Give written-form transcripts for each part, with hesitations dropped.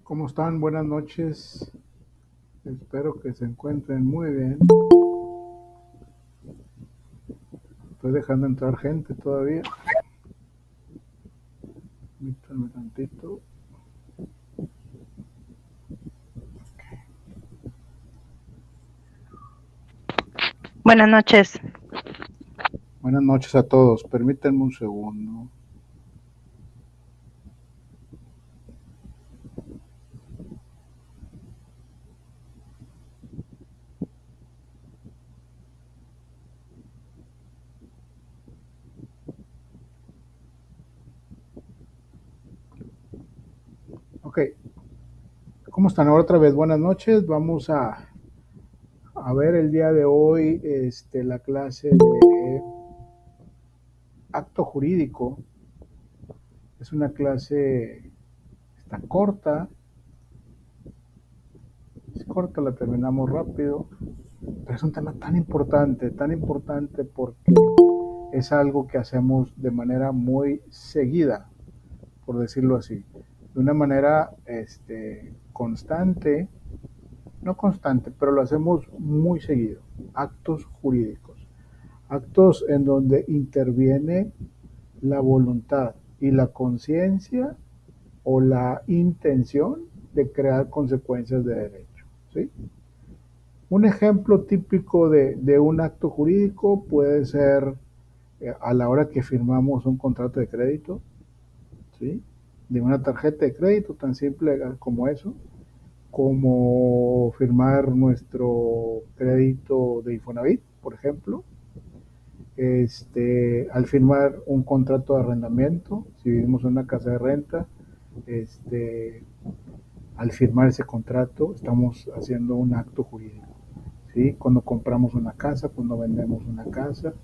¿Cómo están? Buenas noches. Espero que se encuentren muy bien. Estoy dejando entrar gente todavía. Permítanme tantito. Buenas noches. Buenas noches a todos. Permítanme un segundo. Ok. ¿Cómo están? Ahora otra vez. Buenas noches. Vamos a ver el día de hoy la clase de acto jurídico. Es una clase, está corta. Es corta, la terminamos rápido. Pero es un tema tan importante porque es algo que hacemos de manera muy seguida, por decirlo así, de una manera constante, no constante, pero lo hacemos muy seguido, actos jurídicos, actos en donde interviene la voluntad y la conciencia o la intención de crear consecuencias de derecho, ¿sí? Un ejemplo típico de un acto jurídico puede ser a la hora que firmamos un contrato de crédito, ¿sí? De una tarjeta de crédito tan simple como eso, como firmar nuestro crédito de Infonavit, por ejemplo, al firmar un contrato de arrendamiento, si vivimos en una casa de renta, este, al firmar ese contrato estamos haciendo un acto jurídico, ¿sí? Cuando compramos una casa, cuando vendemos una casa,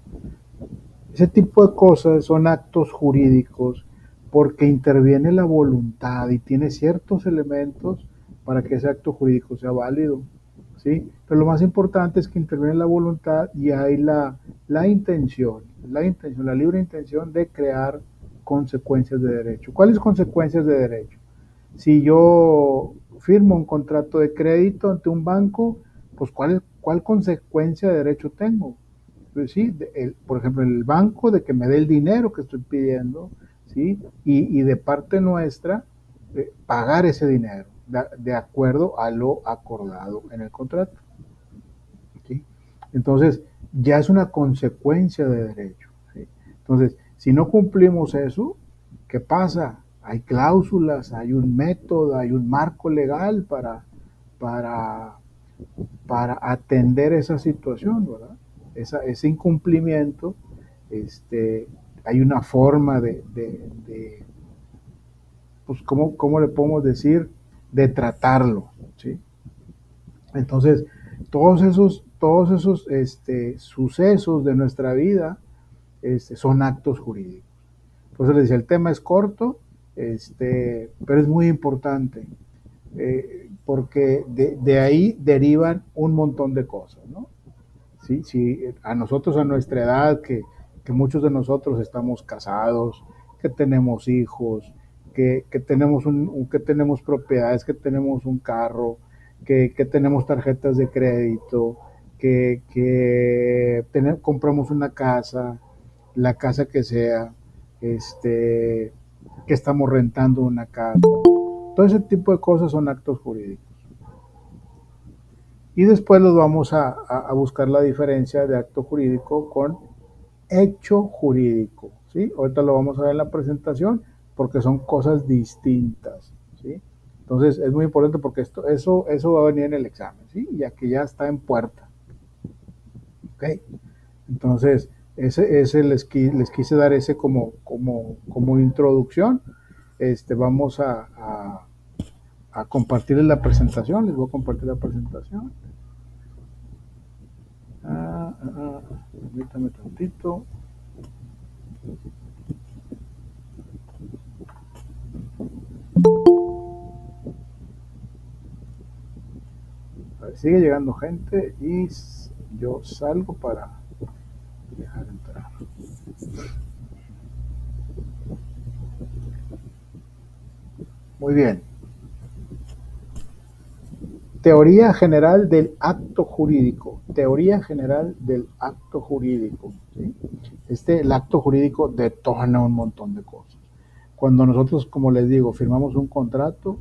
ese tipo de cosas son actos jurídicos porque interviene la voluntad y tiene ciertos elementos para que ese acto jurídico sea válido, ¿sí? Pero lo más importante es que interviene la voluntad y hay la intención, la libre intención de crear consecuencias de derecho. ¿Cuáles consecuencias de derecho? Si yo firmo un contrato de crédito ante un banco, pues ¿cuál consecuencia de derecho tengo? Pues sí, por ejemplo, el banco de que me dé el dinero que estoy pidiendo, ¿sí? Y de parte nuestra, pagar ese dinero de acuerdo a lo acordado en el contrato, ¿sí? Entonces, ya es una consecuencia de derecho, ¿sí? Entonces, si no cumplimos eso, ¿qué pasa? Hay cláusulas, hay un método, hay un marco legal para, para atender esa situación, ¿verdad? Ese incumplimiento, hay una forma pues, ¿cómo le podemos decir? De tratarlo, ¿sí? Entonces, todos esos sucesos de nuestra vida son actos jurídicos. Por eso les decía, el tema es corto, pero es muy importante, porque de ahí derivan un montón de cosas, ¿no? ¿Sí? Si a nosotros, a nuestra edad, que muchos de nosotros estamos casados, que tenemos hijos, que tenemos propiedades, que tenemos un carro, que tenemos tarjetas de crédito, compramos una casa, la casa que sea, que estamos rentando una casa. Todo ese tipo de cosas son actos jurídicos. Y después los vamos a buscar la diferencia de acto jurídico con hecho jurídico, ¿sí? Ahorita lo vamos a ver en la presentación porque son cosas distintas, ¿sí? Entonces es muy importante porque eso va a venir en el examen, ¿sí? Ya que ya está en puerta, ¿ok? Entonces, ese les quise dar ese como introducción. Vamos a compartir la presentación, les voy a compartir la presentación. Permítame tantito. A ver, sigue llegando gente y yo salgo para dejar entrar. Muy bien. Teoría general del acto jurídico. Teoría general del acto jurídico. ¿Sí? El acto jurídico detona un montón de cosas. Cuando nosotros, como les digo, firmamos un contrato,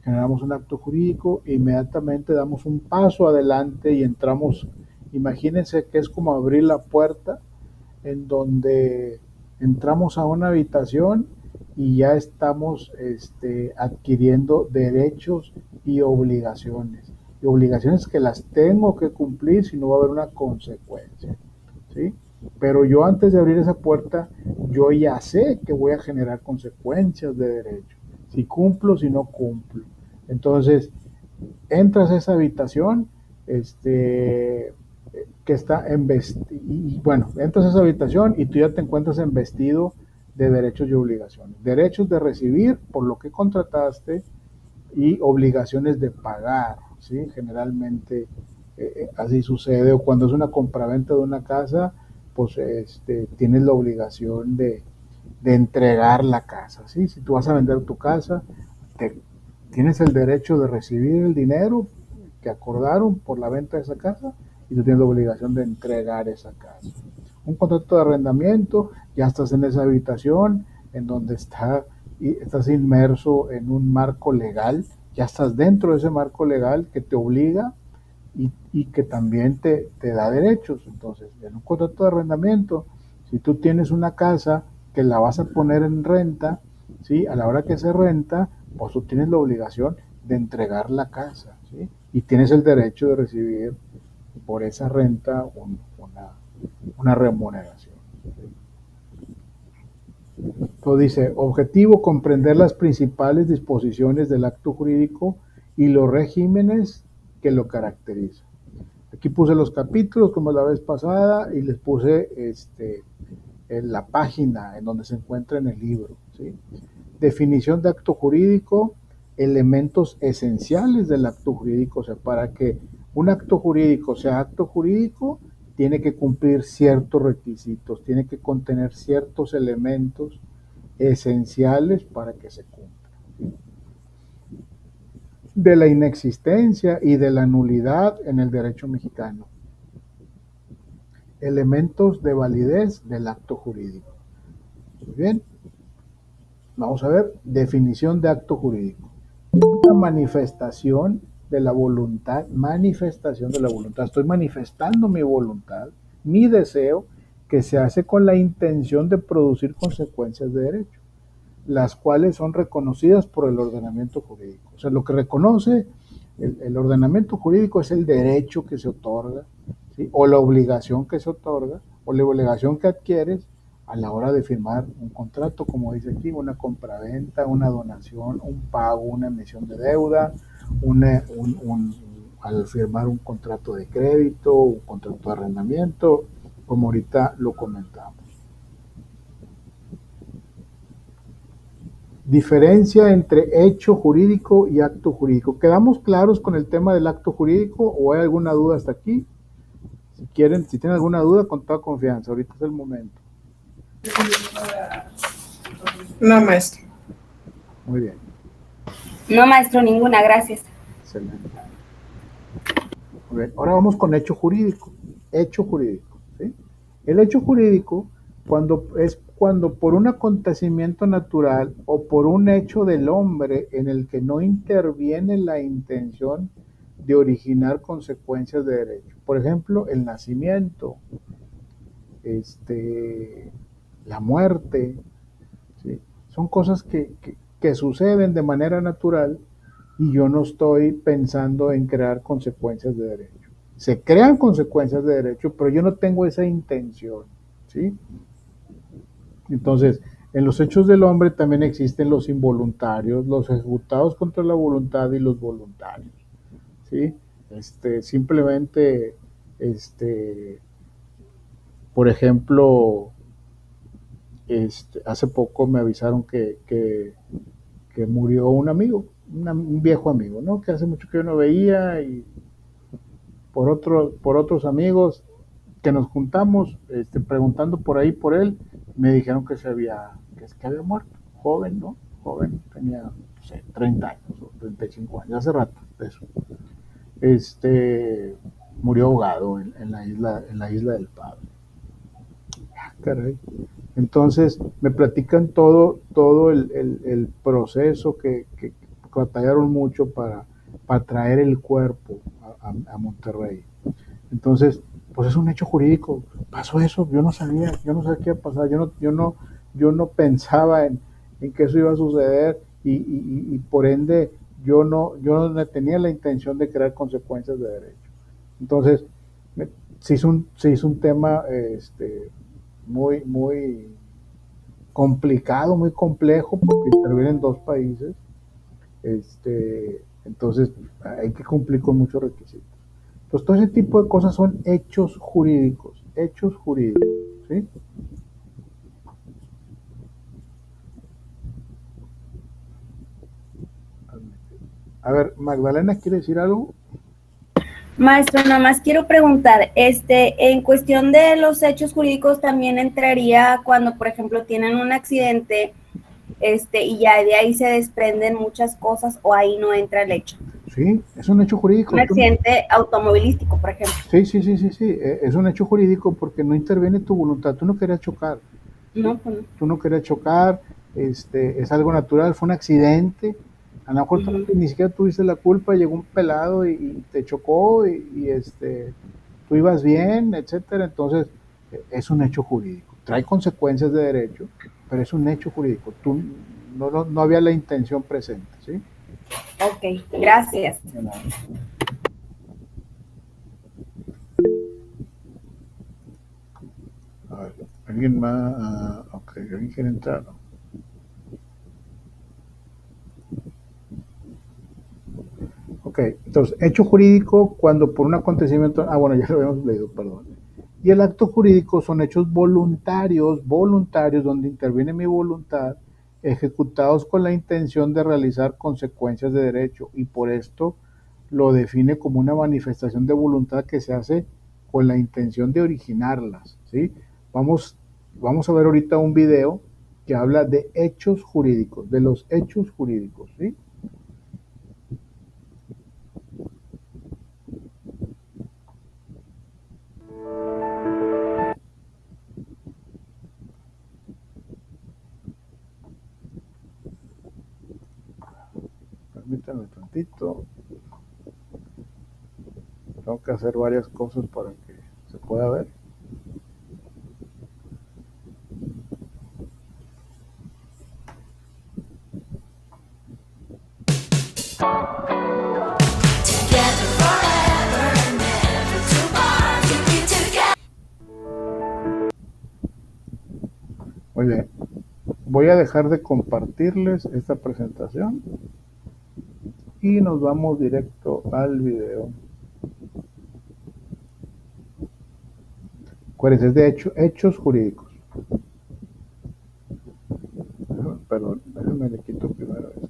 generamos un acto jurídico, inmediatamente damos un paso adelante y entramos. Imagínense que es como abrir la puerta en donde entramos a una habitación y ya estamos adquiriendo derechos y obligaciones. Y obligaciones que las tengo que cumplir si no va a haber una consecuencia. ¿Sí? Pero yo antes de abrir esa puerta, yo ya sé que voy a generar consecuencias de derecho. Si cumplo, si no cumplo. Entonces, entras a esa habitación, que está y bueno, entras a esa habitación y tú ya te encuentras embestido de derechos y obligaciones. Derechos de recibir por lo que contrataste y obligaciones de pagar, ¿sí? Generalmente así sucede, o cuando es una compraventa de una casa, pues tienes la obligación de entregar la casa, ¿sí? Si tú vas a vender tu casa, te, tienes el derecho de recibir el dinero que acordaron por la venta de esa casa y tú tienes la obligación de entregar esa casa. Un contrato de arrendamiento, ya estás en esa habitación en donde estás inmerso en un marco legal, ya estás dentro de ese marco legal que te obliga y que también te da derechos. Entonces, en un contrato de arrendamiento, si tú tienes una casa que la vas a poner en renta, ¿sí? A la hora que se renta, pues tú tienes la obligación de entregar la casa, ¿sí? Y tienes el derecho de recibir por esa renta una remuneración. ¿Sí? Entonces dice, objetivo, comprender las principales disposiciones del acto jurídico y los regímenes que lo caracterizan. Aquí puse los capítulos como la vez pasada y les puse en la página en donde se encuentra en el libro. ¿Sí? Definición de acto jurídico, elementos esenciales del acto jurídico, o sea, para que un acto jurídico sea acto jurídico, tiene que cumplir ciertos requisitos, tiene que contener ciertos elementos esenciales para que se cumpla. De la inexistencia y de la nulidad en el derecho mexicano. Elementos de validez del acto jurídico. Muy bien. Vamos a ver, definición de acto jurídico. Una manifestación de la voluntad, manifestación de la voluntad. Estoy manifestando mi voluntad, mi deseo, que se hace con la intención de producir consecuencias de derecho, las cuales son reconocidas por el ordenamiento jurídico. O sea, lo que reconoce el ordenamiento jurídico es el derecho que se otorga, ¿sí? O la obligación que se otorga, o la obligación que adquieres a la hora de firmar un contrato, como dice aquí, una compraventa, una donación, un pago, una emisión de deuda, al firmar un contrato de crédito, un contrato de arrendamiento, como ahorita lo comentamos. Diferencia entre hecho jurídico y acto jurídico. ¿Quedamos claros con el tema del acto jurídico o hay alguna duda hasta aquí? Si tienen alguna duda, con toda confianza, ahorita es el momento. No, maestro. Muy bien. No, maestro, ninguna, gracias. Excelente. Muy bien. Ahora vamos con hecho jurídico. Hecho jurídico. ¿Sí? El hecho jurídico cuando por un acontecimiento natural o por un hecho del hombre en el que no interviene la intención de originar consecuencias de derecho. Por ejemplo, el nacimiento, la muerte, ¿sí? Son cosas que suceden de manera natural y yo no estoy pensando en crear consecuencias de derecho. Se crean consecuencias de derecho, pero yo no tengo esa intención, ¿sí? Entonces, en los hechos del hombre también existen los involuntarios, los ejecutados contra la voluntad y los voluntarios, ¿sí? Simplemente, por ejemplo, hace poco me avisaron que murió un amigo, un viejo amigo, ¿no? Que hace mucho que yo no veía y por otros amigos que nos juntamos, preguntando por ahí por él, me dijeron que que había muerto, joven, ¿no? Joven, tenía, no sé, 30 años o 35 años, hace rato de eso. murió ahogado en la isla del Padre. Ah, caray. Entonces me platican todo el proceso que batallaron mucho para traer el cuerpo a Monterrey. Entonces, pues es un hecho jurídico. Pasó eso, yo no sabía qué iba a pasar, yo no pensaba en que eso iba a suceder y por ende yo no tenía la intención de crear consecuencias de derecho. Entonces, se hizo un tema muy complicado, muy complejo, porque intervienen dos países. Entonces, hay que cumplir con muchos requisitos. Entonces, todo ese tipo de cosas son hechos jurídicos, ¿sí? A ver, Magdalena, ¿quiere decir algo? Maestro, nada más quiero preguntar, en cuestión de los hechos jurídicos también entraría cuando, por ejemplo, tienen un accidente, y ya de ahí se desprenden muchas cosas, o ahí no entra el hecho. Sí, es un hecho jurídico. Un accidente automovilístico, por ejemplo. Sí. Es un hecho jurídico porque no interviene tu voluntad. Tú no querías chocar. No, pues no. Tú no querías chocar. Es algo natural. Fue un accidente. A lo mejor ni siquiera tuviste la culpa. Llegó un pelado y te chocó tú ibas bien, etcétera. Entonces, es un hecho jurídico. Trae consecuencias de derecho, pero es un hecho jurídico. Tú no había la intención presente, ¿sí? Ok, gracias. A ver, ¿alguien más? Ok, ¿alguien quiere entrar? Ok, entonces, hecho jurídico cuando por un acontecimiento... Ah, bueno, ya lo habíamos leído, perdón. Y el acto jurídico son hechos voluntarios donde interviene mi voluntad, ejecutados con la intención de realizar consecuencias de derecho. Y por esto lo define como una manifestación de voluntad que se hace con la intención de originarlas, ¿sí? Vamos a ver ahorita un video que habla de hechos jurídicos, de los hechos jurídicos, ¿sí? Permítanme tantito. Tengo que hacer varias cosas para que se pueda ver. Muy bien. Voy a dejar de compartirles esta presentación y nos vamos directo al video. Acuérdense, es de hechos jurídicos. Perdón, déjenme le quito primero esto.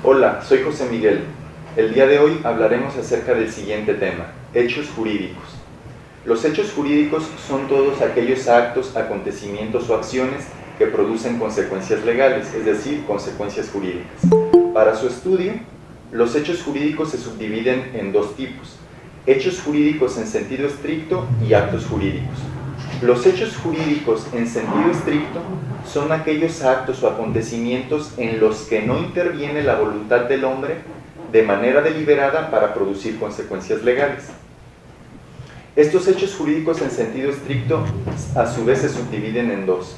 Hola, soy José Miguel. El día de hoy hablaremos acerca del siguiente tema, hechos jurídicos. Los hechos jurídicos son todos aquellos actos, acontecimientos o acciones que producen consecuencias legales, es decir, consecuencias jurídicas. Para su estudio, los hechos jurídicos se subdividen en dos tipos, hechos jurídicos en sentido estricto y actos jurídicos. Los hechos jurídicos en sentido estricto son aquellos actos o acontecimientos en los que no interviene la voluntad del hombre de manera deliberada para producir consecuencias legales. Estos hechos jurídicos en sentido estricto a su vez se subdividen en dos.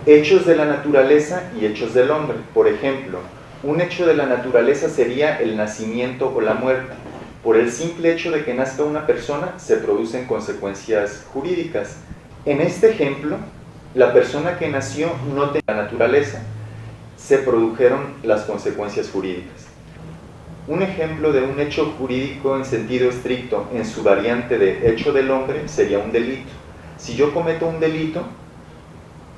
Hechos de la naturaleza y hechos del hombre. Por ejemplo, un hecho de la naturaleza sería el nacimiento o la muerte. Por el simple hecho de que nazca una persona se producen consecuencias jurídicas. En este ejemplo, la persona que nació no tenía la naturaleza, se produjeron las consecuencias jurídicas. Un ejemplo de un hecho jurídico en sentido estricto en su variante de hecho del hombre sería un delito. Si yo cometo un delito,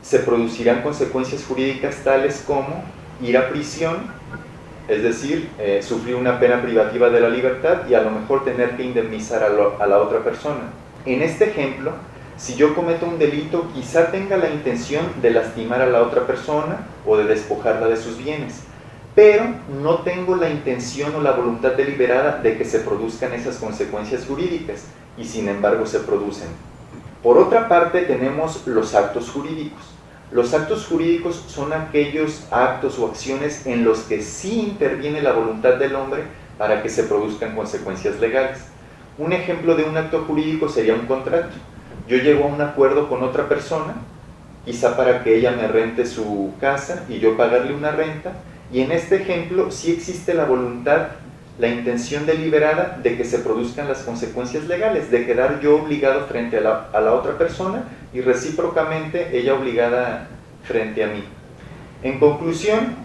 se producirán consecuencias jurídicas tales como ir a prisión, es decir, sufrir una pena privativa de la libertad y a lo mejor tener que indemnizar a la otra persona. En este ejemplo, si yo cometo un delito, quizá tenga la intención de lastimar a la otra persona o de despojarla de sus bienes, pero no tengo la intención o la voluntad deliberada de que se produzcan esas consecuencias jurídicas, y sin embargo se producen. Por otra parte, tenemos los actos jurídicos. Los actos jurídicos son aquellos actos o acciones en los que sí interviene la voluntad del hombre para que se produzcan consecuencias legales. Un ejemplo de un acto jurídico sería un contrato. Yo llego a un acuerdo con otra persona, quizá para que ella me rente su casa y yo pagarle una renta, y en este ejemplo sí existe la voluntad, la intención deliberada de que se produzcan las consecuencias legales, de quedar yo obligado frente a la otra persona y recíprocamente ella obligada frente a mí. En conclusión,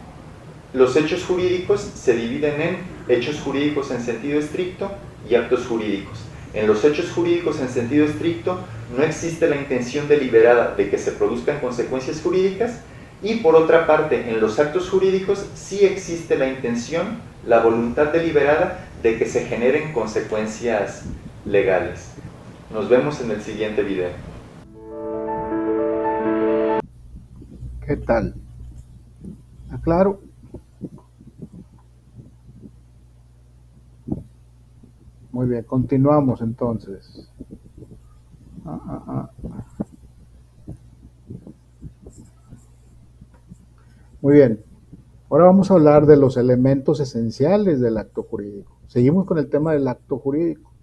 los hechos jurídicos se dividen en hechos jurídicos en sentido estricto y actos jurídicos. En los hechos jurídicos en sentido estricto no existe la intención deliberada de que se produzcan consecuencias jurídicas, y por otra parte, en los actos jurídicos sí existe la intención, la voluntad deliberada de que se generen consecuencias legales. Nos vemos en el siguiente video. ¿Qué tal? ¿Aclaro? Muy bien, continuamos entonces. Muy bien, ahora vamos a hablar de los elementos esenciales del acto jurídico. Seguimos con el tema del acto jurídico,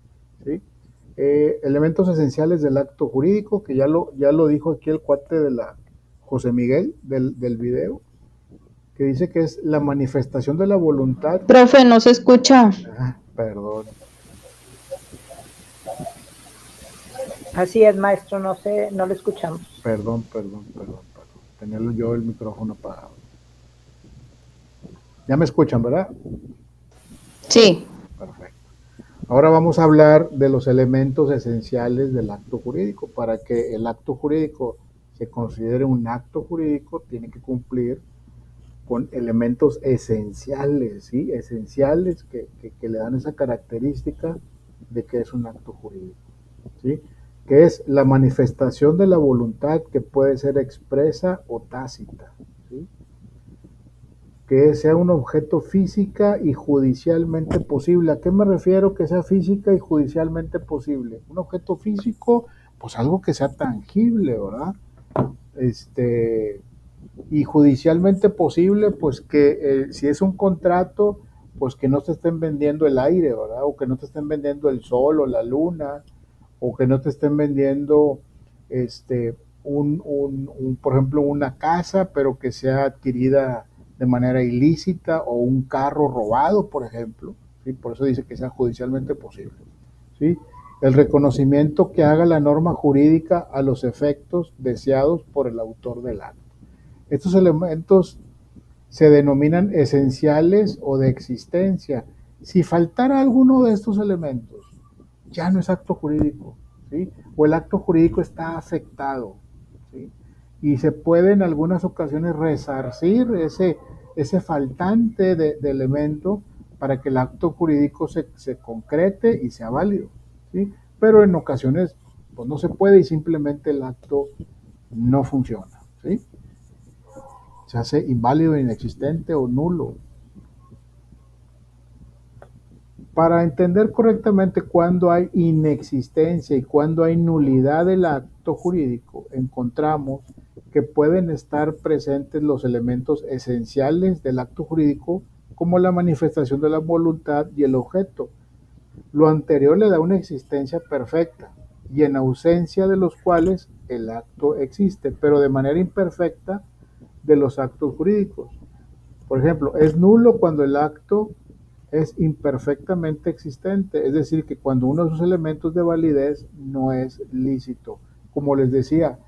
¿sí? Elementos esenciales del acto jurídico, que ya lo dijo aquí el cuate de la José Miguel del video, que dice que es la manifestación de la voluntad. Profe, no se escucha. Perdón. Así es, maestro, no lo escuchamos. Perdón. Tenía yo el micrófono apagado. Ya me escuchan, ¿verdad? Sí. Perfecto. Ahora vamos a hablar de los elementos esenciales del acto jurídico. Para que el acto jurídico se considere un acto jurídico, tiene que cumplir con elementos esenciales, ¿sí? Esenciales que le dan esa característica de que es un acto jurídico, ¿sí? Que es la manifestación de la voluntad, que puede ser expresa o tácita, ¿sí? Que sea un objeto física y judicialmente posible. ¿A qué me refiero que sea física y judicialmente posible? Un objeto físico, pues algo que sea tangible, ¿verdad? Y judicialmente posible, pues que si es un contrato, pues que no te estén vendiendo el aire, ¿verdad? O que no te estén vendiendo el sol o la luna, o que no te estén vendiendo por ejemplo, una casa, pero que sea adquirida de manera ilícita, o un carro robado, por ejemplo, ¿sí? Por eso dice que sea judicialmente posible, ¿sí? El reconocimiento que haga la norma jurídica a los efectos deseados por el autor del acto. Estos elementos se denominan esenciales o de existencia. Si faltara alguno de estos elementos, ya no es acto jurídico, ¿sí? O el acto jurídico está afectado, ¿sí? Y se puede en algunas ocasiones resarcir ese faltante de elemento para que el acto jurídico se concrete y sea válido, ¿sí? Pero en ocasiones pues no se puede y simplemente el acto no funciona, ¿sí? Se hace inválido, inexistente o nulo. Para entender correctamente cuándo hay inexistencia y cuándo hay nulidad del acto jurídico, encontramos que pueden estar presentes los elementos esenciales del acto jurídico, como la manifestación de la voluntad y el objeto. Lo anterior le da una existencia perfecta, y en ausencia de los cuales el acto existe, pero de manera imperfecta de los actos jurídicos. Por ejemplo, es nulo cuando el acto es imperfectamente existente, es decir, que cuando uno de sus elementos de validez no es lícito. Como les decía,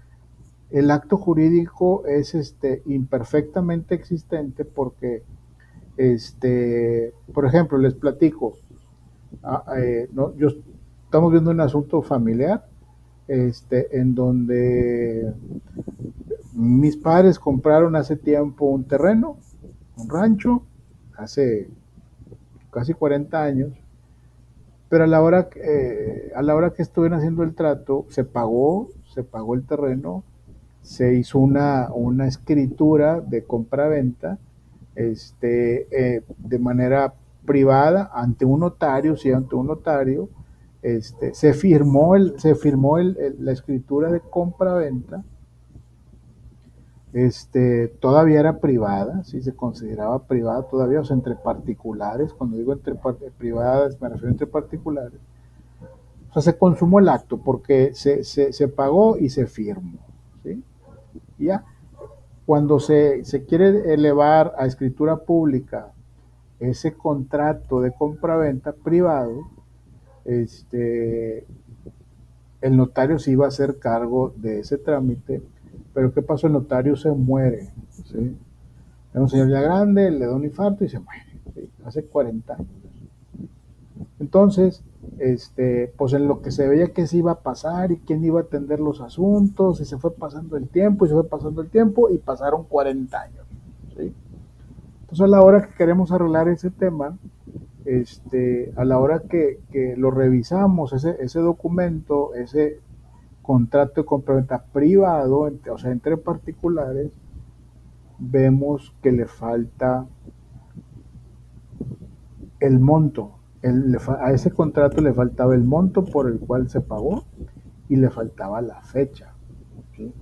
el acto jurídico es imperfectamente existente porque, por ejemplo, les platico, estamos viendo un asunto familiar, en donde mis padres compraron hace tiempo un terreno, un rancho, hace casi 40 años, pero a la hora que estuvieron haciendo el trato, se pagó el terreno, se hizo una escritura de compra-venta, de manera privada, ante un notario, sí, ante un notario, se firmó la escritura de compra-venta, todavía era privada, sí se consideraba privada todavía, o sea, entre particulares, cuando digo privadas me refiero entre particulares, o sea, se consumó el acto porque se pagó y se firmó, ¿sí? Y ya, cuando se quiere elevar a escritura pública ese contrato de compraventa privado, el notario se iba a hacer cargo de ese trámite, pero ¿qué pasó? El notario se muere, ¿sí? Era un señor ya grande, le da un infarto y se muere, ¿sí? Hace 40 años. Entonces, pues en lo que se veía que se iba a pasar y quién iba a atender los asuntos, y se fue pasando el tiempo, y pasaron 40 años, ¿sí? Entonces, a la hora que queremos arreglar ese tema, a la hora que lo revisamos, ese documento, ese contrato de compraventa privado, o sea, entre particulares, vemos que le falta el monto. A ese contrato le faltaba el monto por el cual se pagó y le faltaba la fecha, ¿sí?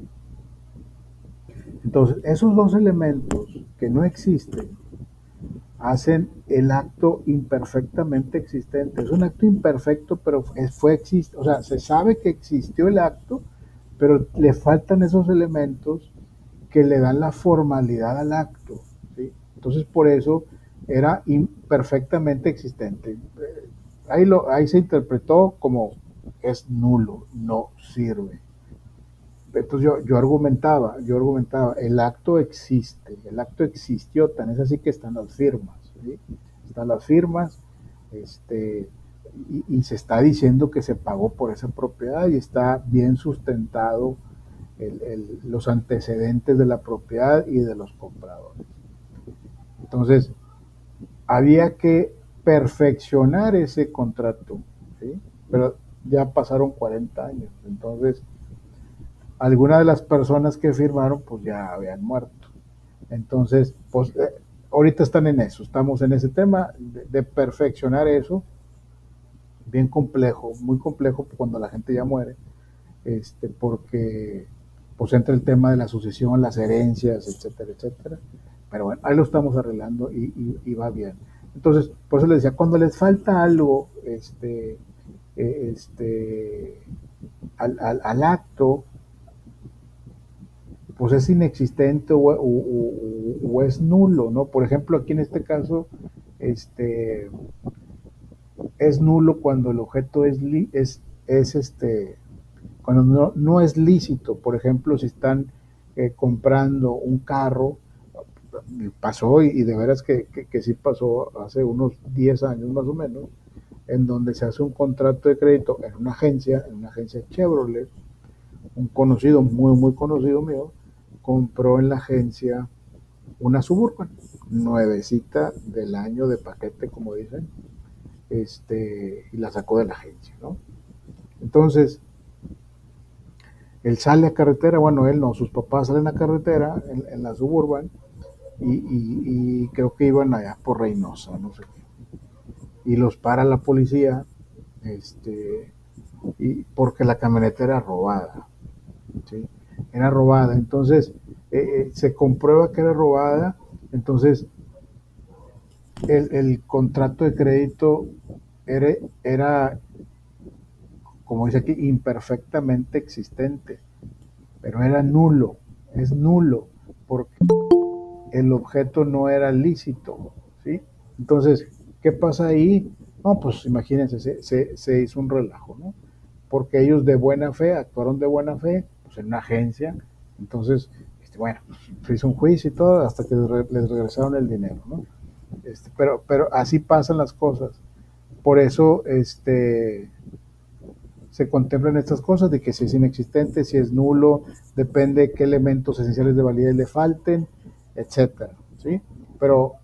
Entonces, esos dos elementos que no existen hacen el acto imperfectamente existente. Es un acto imperfecto, pero o sea, se sabe que existió el acto, pero le faltan esos elementos que le dan la formalidad al acto, ¿sí? Entonces, por eso era imperfectamente existente. Ahí se interpretó como es nulo, no sirve. Entonces yo argumentaba, el acto existe, el acto existió, tan es así que están las firmas, ¿sí? Están las firmas, y se está diciendo que se pagó por esa propiedad y está bien sustentado los antecedentes de la propiedad y de los compradores. Entonces, había que perfeccionar ese contrato, ¿sí? Pero ya pasaron 40 años, entonces algunas de las personas que firmaron pues ya habían muerto. Entonces, pues ahorita están en eso, estamos en ese tema de perfeccionar eso, bien complejo, muy complejo cuando la gente ya muere, porque pues entra el tema de la sucesión, las herencias, etcétera, etcétera. Pero bueno, ahí lo estamos arreglando y va bien. Entonces, por eso les decía, cuando les falta algo al acto, pues es inexistente o es nulo, ¿no? Por ejemplo, aquí en este caso, es nulo cuando el objeto cuando no es lícito. Por ejemplo, si están comprando un carro, pasó y de veras que sí pasó hace unos 10 años más o menos, en donde se hace un contrato de crédito en una agencia Chevrolet, un conocido, muy, muy conocido mío, compró en la agencia una Suburban, nuevecita del año de paquete, como dicen, y la sacó de la agencia, ¿no? Entonces, él sale a carretera, bueno, él no, sus papás salen a carretera en la Suburban y creo que iban allá por Reynosa, no sé qué. Y los para la policía, y porque la camioneta era robada, ¿sí? Era robada, entonces se comprueba que era robada, entonces el contrato de crédito era, como dice aquí, imperfectamente existente, pero era nulo, es nulo, porque el objeto no era lícito, ¿sí? Entonces, ¿qué pasa ahí? No, pues imagínense, se hizo un relajo, ¿no? Porque ellos de buena fe, actuaron de buena fe, pues en una agencia, entonces, bueno, se hizo un juicio y todo, hasta que les regresaron el dinero, ¿no? Pero así pasan las cosas. Por eso, se contemplan estas cosas de que si es inexistente, si es nulo, depende qué elementos esenciales de validez le falten, etcétera, ¿sí? Pero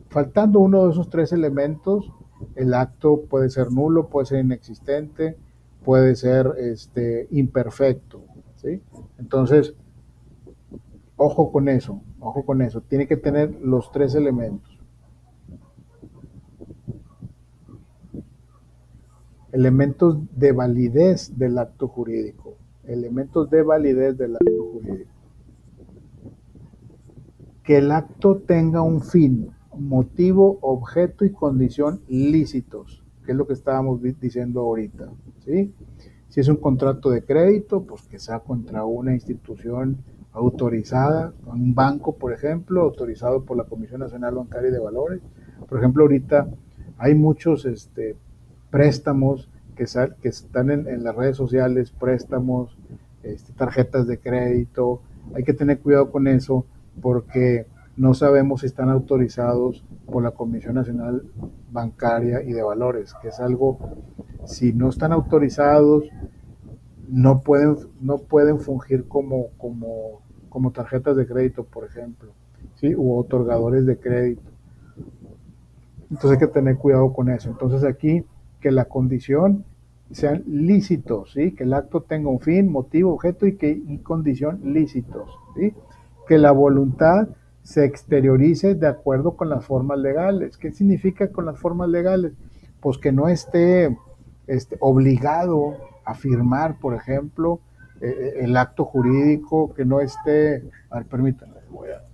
faltando uno de esos tres elementos, el acto puede ser nulo, puede ser inexistente, puede ser imperfecto, ¿sí? Entonces, ojo con eso, tiene que tener los tres elementos. Elementos de validez del acto jurídico. Elementos de validez del acto jurídico. Que el acto tenga un fin, motivo, objeto y condición lícitos, que es lo que estábamos diciendo ahorita, ¿sí? Si es un contrato de crédito, pues que sea contra una institución autorizada, un banco, por ejemplo, autorizado por la Comisión Nacional Bancaria y de Valores. Por ejemplo, ahorita hay muchos préstamos que están en las redes sociales, préstamos, tarjetas de crédito. Hay que tener cuidado con eso porque no sabemos si están autorizados por la Comisión Nacional Bancaria y de Valores, que es algo, si no están autorizados, no pueden fungir como tarjetas de crédito, por ejemplo, ¿sí? U otorgadores de crédito. Entonces hay que tener cuidado con eso. Entonces aquí, que la condición sean lícitos, ¿sí? Que el acto tenga un fin, motivo, objeto y condición lícitos, ¿sí? Que la voluntad se exteriorice de acuerdo con las formas legales. ¿Qué significa con las formas legales? Pues que no esté obligado a firmar, por ejemplo, el acto jurídico, que no esté... A ver, permítanme, voy a...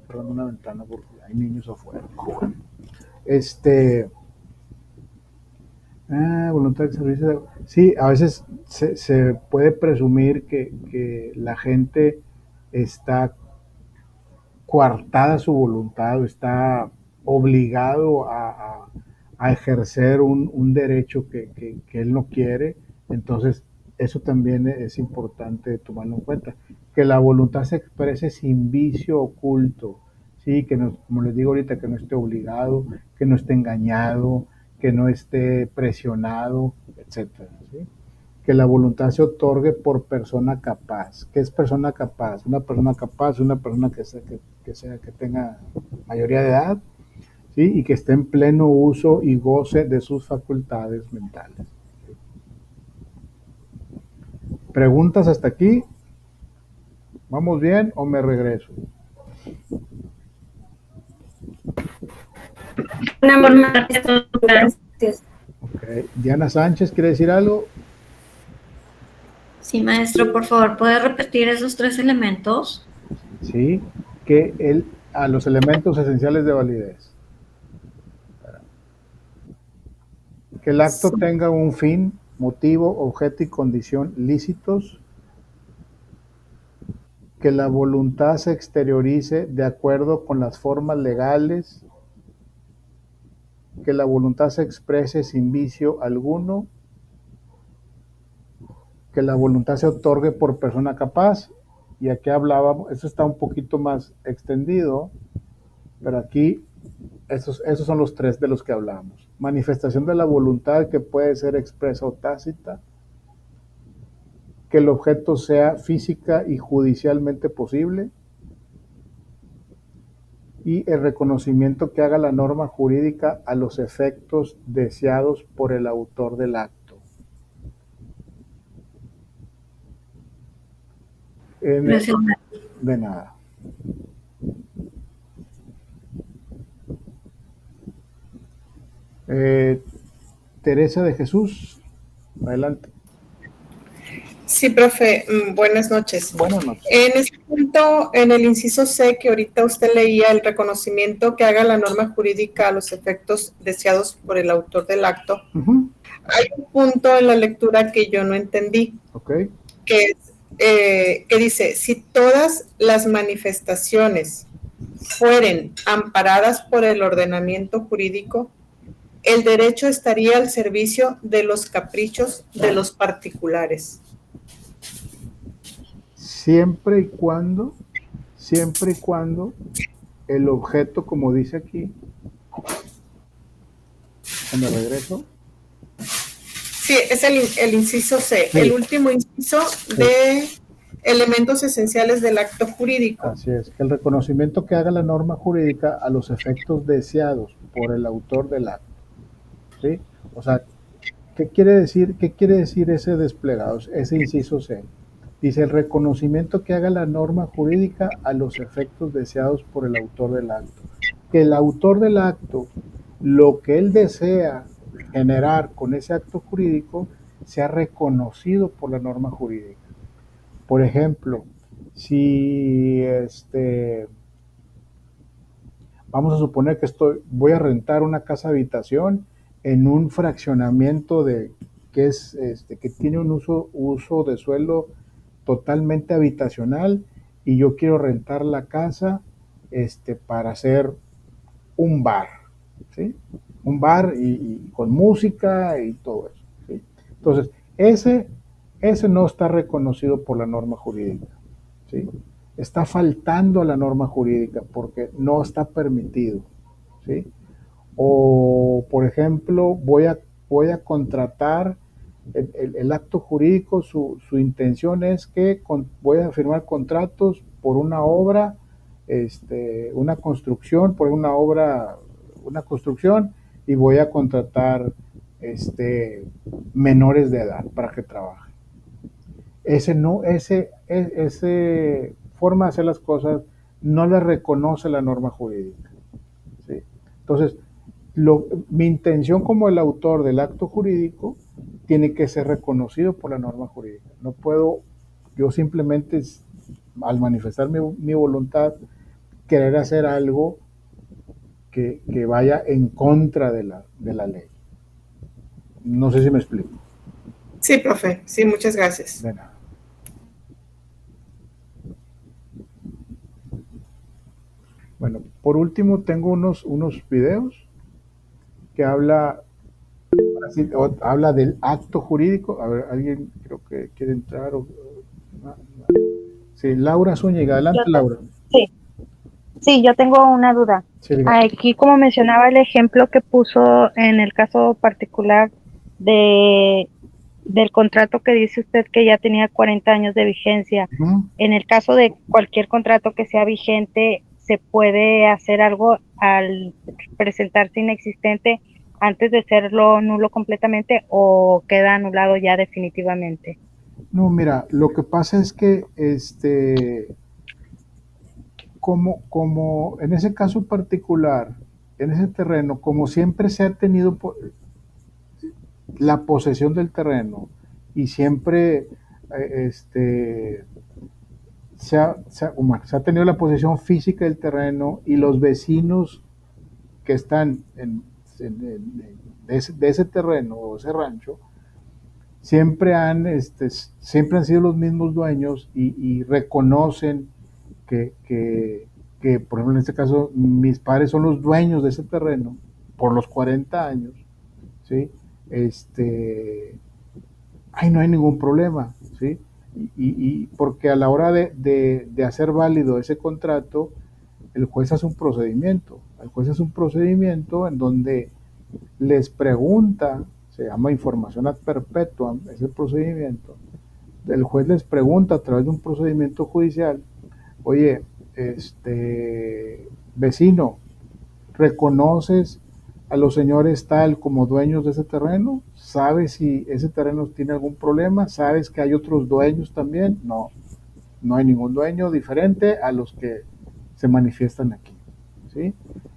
cerrando una ventana porque hay niños afuera. Voluntad de servicio. Sí, a veces se puede presumir que la gente está coartada su voluntad o está obligado a ejercer un derecho que él no quiere. Entonces, eso también es importante tomarlo en cuenta. Que la voluntad se exprese sin vicio oculto, ¿sí? Que no, como les digo ahorita, que no esté obligado, que no esté engañado, que no esté presionado, etcétera, ¿sí? Que la voluntad se otorgue por persona capaz. ¿Qué es persona capaz? Una persona capaz, una persona que tenga mayoría de edad, ¿sí? Y que esté en pleno uso y goce de sus facultades mentales. ¿Preguntas hasta aquí? ¿Vamos bien o me regreso? Gracias. Okay. Diana Sánchez, ¿quiere decir algo? Sí, maestro, por favor, ¿puede repetir esos tres elementos? Sí, que a los elementos esenciales de validez. Que el acto tenga un fin, motivo, objeto y condición lícitos. Que la voluntad se exteriorice de acuerdo con las formas legales. Que la voluntad se exprese sin vicio alguno. Que la voluntad se otorgue por persona capaz. Y aquí hablábamos, eso está un poquito más extendido, pero aquí esos son los tres de los que hablamos. Manifestación de la voluntad que puede ser expresa o tácita. Que el objeto sea física y judicialmente posible. Y el reconocimiento que haga la norma jurídica a los efectos deseados por el autor del acto. Gracias. De nada. Teresa de Jesús, adelante. Sí, profe, buenas noches. Buenas noches. En este punto, en el inciso C, que ahorita usted leía, el reconocimiento que haga la norma jurídica a los efectos deseados por el autor del acto, hay un punto en la lectura que yo no entendí, que dice, si todas las manifestaciones fueren amparadas por el ordenamiento jurídico, el derecho estaría al servicio de los caprichos de los particulares. Siempre y cuando el objeto, como dice aquí, Déjame regreso. Sí, es el inciso C, Sí. el último inciso de elementos esenciales del acto jurídico. Así es, que el reconocimiento que haga la norma jurídica a los efectos deseados por el autor del acto. ¿Sí? O sea, ¿qué quiere decir ese desplegado, ese inciso C? Dice el reconocimiento que haga la norma jurídica a los efectos deseados por el autor del acto. Que el autor del acto, lo que él desea generar con ese acto jurídico, sea reconocido por la norma jurídica. Por ejemplo, si vamos a suponer que voy a rentar una casa habitación en un fraccionamiento que tiene un uso de suelo totalmente habitacional, y yo quiero rentar la casa para hacer un bar, ¿sí? Un bar y con música y todo eso, ¿sí? Entonces, ese no está reconocido por la norma jurídica, ¿sí? Está faltando a la norma jurídica porque no está permitido, ¿sí? O, por ejemplo, voy a contratar el acto jurídico, su intención es que voy a firmar contratos por una obra, una construcción, por una obra, una construcción, y voy a contratar menores de edad para que trabajen. Ese forma de hacer las cosas no la reconoce la norma jurídica, ¿sí? Entonces, mi intención como el autor del acto jurídico tiene que ser reconocido por la norma jurídica. No puedo yo simplemente, al manifestar mi voluntad, querer hacer algo que vaya en contra de la ley. No sé si me explico. Sí, profe. Sí, muchas gracias. De nada. Bueno, por último tengo unos videos que habla del acto jurídico. A ver, alguien creo que quiere entrar. Sí, Laura Zúñiga, adelante, Laura. Sí, yo tengo una duda. Sí, diga. Aquí, como mencionaba el ejemplo que puso en el caso particular del contrato que dice usted que ya tenía 40 años de vigencia, en el caso de cualquier contrato que sea vigente, ¿se puede hacer algo al presentarse inexistente antes de serlo nulo completamente o queda anulado ya definitivamente? No, mira, lo que pasa es que como en ese caso particular, en ese terreno, como siempre se ha tenido la posesión del terreno y siempre se ha tenido la posesión física del terreno, y los vecinos que están de ese terreno o ese rancho siempre han sido los mismos dueños, y reconocen que, por ejemplo, en este caso, mis padres son los dueños de ese terreno por los 40 años, ¿sí? Ahí no hay ningún problema, ¿sí? Y porque a la hora de hacer válido ese contrato, el juez hace un procedimiento. El juez hace un procedimiento en donde les pregunta, se llama información ad perpetuam, ese procedimiento. El juez les pregunta a través de un procedimiento judicial: oye, vecino, ¿reconoces a los señores tal como dueños de ese terreno? ¿Sabes si ese terreno tiene algún problema? ¿Sabes que hay otros dueños también? No, no hay ningún dueño diferente a los que se manifiestan aquí, ¿sí?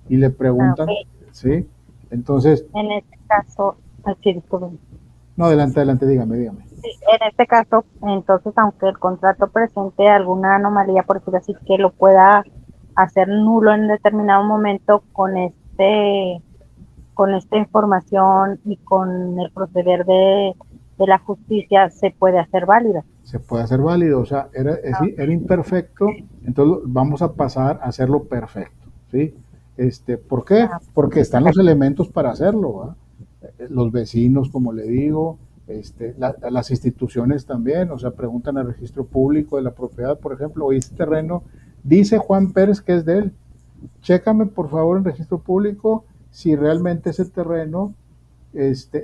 Y le preguntan, ¿sí? Entonces, en este caso, así disculpen. No, adelante, dígame. Sí, en este caso, entonces, aunque el contrato presente alguna anomalía, por decirlo así, que lo pueda hacer nulo en determinado momento, con esta información y con el proceder de la justicia, se puede hacer válida. Se puede hacer válido, o sea, era imperfecto, entonces vamos a pasar a hacerlo perfecto, ¿sí? ¿Por qué? Porque están los elementos para hacerlo, ¿verdad? Los vecinos, como le digo, las instituciones también, o sea, preguntan al registro público de la propiedad, por ejemplo: oye, este terreno dice Juan Pérez que es de él, chécame por favor en registro público si realmente ese terreno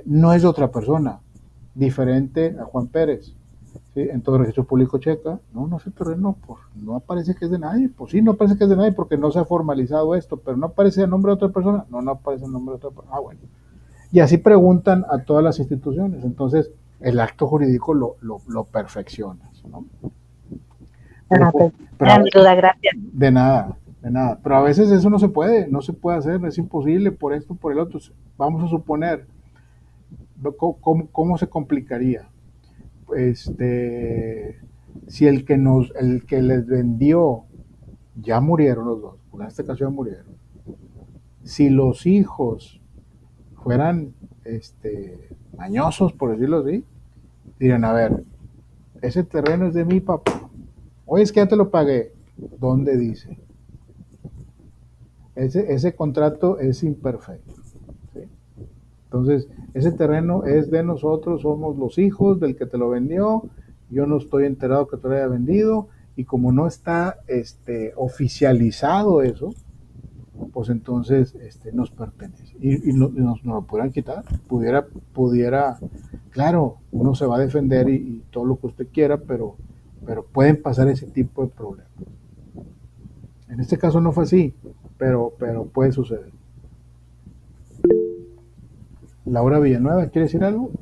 no es de otra persona, diferente a Juan Pérez. ¿Sí? En todo el registro público checa, no es el terreno, pues no aparece que es de nadie, pues sí, no aparece que es de nadie porque no se ha formalizado esto, pero no aparece el nombre de otra persona, no aparece el nombre de otra persona, bueno. Y así preguntan a todas las instituciones, entonces el acto jurídico lo perfeccionas, ¿no? Gracias. De nada, pero a veces eso no se puede hacer, es imposible por esto, por el otro. Vamos a suponer, ¿cómo se complicaría? Si el que les vendió ya murieron los dos, en este caso ya murieron. Si los hijos fueran mañosos, por decirlo así, dirían, a ver, ese terreno es de mi papá. Oye, es que ya te lo pagué. ¿Dónde dice? Ese contrato es imperfecto. ¿Sí? Entonces, ese terreno es de nosotros, somos los hijos del que te lo vendió, yo no estoy enterado que te lo haya vendido, y como no está oficializado eso, pues entonces nos pertenece. Y nos lo pudieran quitar, pudiera, claro, uno se va a defender y todo lo que usted quiera, pero pueden pasar ese tipo de problemas. En este caso no fue así, pero puede suceder. Laura Villanueva, ¿quiere decir algo?